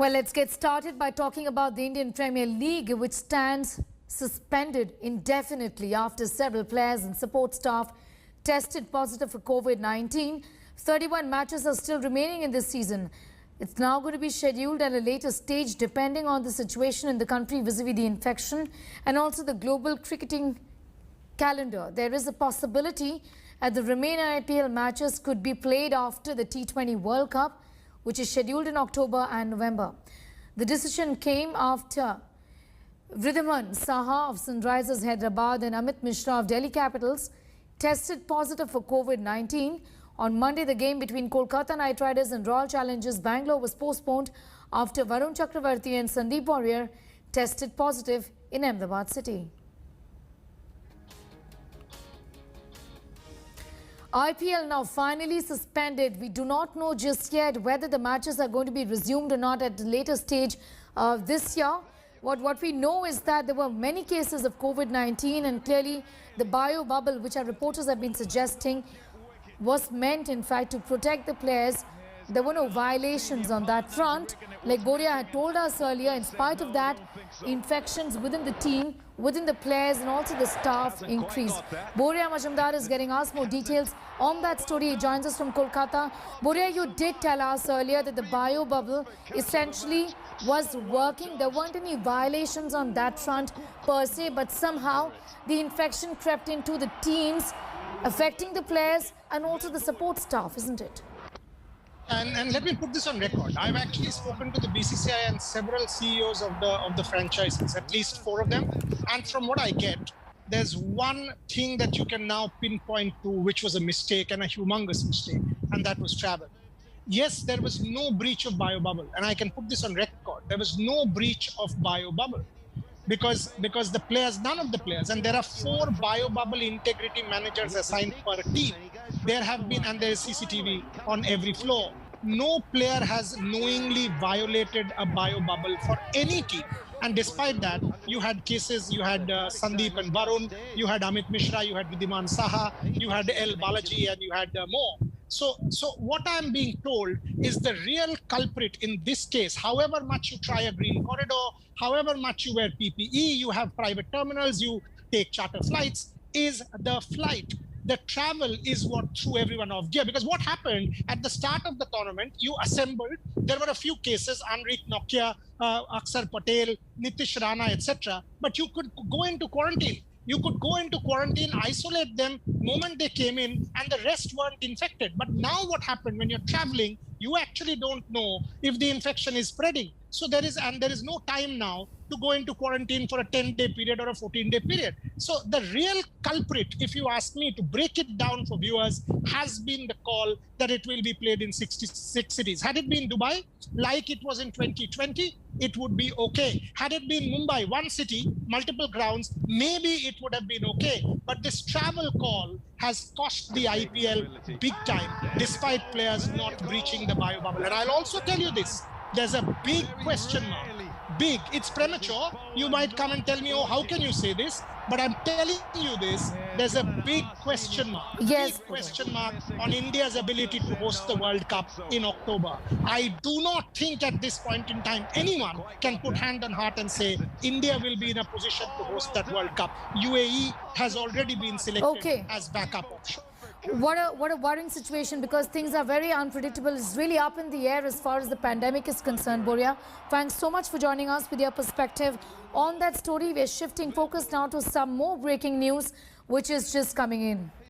Well, let's get started by talking about the Indian Premier League, which stands suspended indefinitely after several players and support staff tested positive for COVID-19. 31 matches are still remaining in this season. It's now going to be scheduled at a later stage depending on the situation in the country vis-a-vis the infection and also the global cricketing calendar. There is a possibility that the remaining IPL matches could be played after the T20 World Cup, which is scheduled in October and November. The decision came after Wriddhiman, Saha of Sunrisers Hyderabad and Amit Mishra of Delhi Capitals tested positive for COVID-19. On Monday, the game between Kolkata Knight Riders and Royal Challengers Bangalore was postponed after Varun Chakravarti and Sandeep Warrier tested positive in Ahmedabad city. IPL now finally suspended. We do not know just yet whether the matches are going to be resumed or not at a later stage this year. What we know is that there were many cases of COVID-19 and clearly the bio bubble, which our reporters have been suggesting, was meant in fact to protect the players. There were no violations on that front. Like Boria had told us earlier, in spite of that, infections within the team, within the players and also the staff increased. Boria Majumdar is getting us more details on that story. He joins us from Kolkata. Boria, you did tell us earlier that the bio bubble essentially was working. There weren't any violations on that front per se, but somehow the infection crept into the teams, affecting the players and also the support staff, isn't it? And let me put this on record. I've actually spoken to the BCCI and several CEOs of the franchises, at least 4 of them. And from what I get, there's one thing that you can now pinpoint to, which was a mistake and a humongous mistake, and that was travel. Yes, there was no breach of bio bubble, and I can put this on record. There was no breach of bio bubble because the players, none of the players, and there are 4 bio bubble integrity managers assigned per team. There have been, and there is CCTV on every floor. No player has knowingly violated a bio bubble for any team. And despite that, you had cases, you had Sandeep and Varun, you had Amit Mishra, you had Wriddhiman Saha, you had L. Balaji, and you had more. So what I'm being told is the real culprit in this case, however much you try a green corridor, however much you wear PPE, you have private terminals, you take charter flights, is the flight. The travel is what threw everyone off gear. Because what happened at the start of the tournament, you assembled, there were a few cases, Anrik Nokia, Aksar Patel, Nitish Rana, etc. But you could go into quarantine. You could go into quarantine, isolate them moment they came in, and the rest weren't infected. But now what happened when you're traveling, you actually don't know if the infection is spreading. So there is no time now to go into quarantine for a 10-day period or a 14-day period. So the real culprit, if you ask me to break it down for viewers, has been the call that it will be played in 66 cities. Had it been Dubai, like it was in 2020, it would be okay. Had it been Mumbai, one city, multiple grounds, maybe it would have been okay. But this travel call has cost the IPL big time, despite players not breaching the bio bubble. And I'll also tell you this, there's a big question mark. Big. It's premature. You might come and tell me, oh, how can you say this? But I'm telling you this, there's a big question mark. Yes. Big question mark on India's ability to host the World Cup in October. I do not think at this point in time anyone can put hand on heart and say India will be in a position to host that World Cup. UAE has already been selected as backup option. What a worrying situation, because things are very unpredictable. It's really up in the air as far as the pandemic is concerned. Boria, thanks so much for joining us with your perspective on that story. We're shifting focus now to some more breaking news, which is just coming in.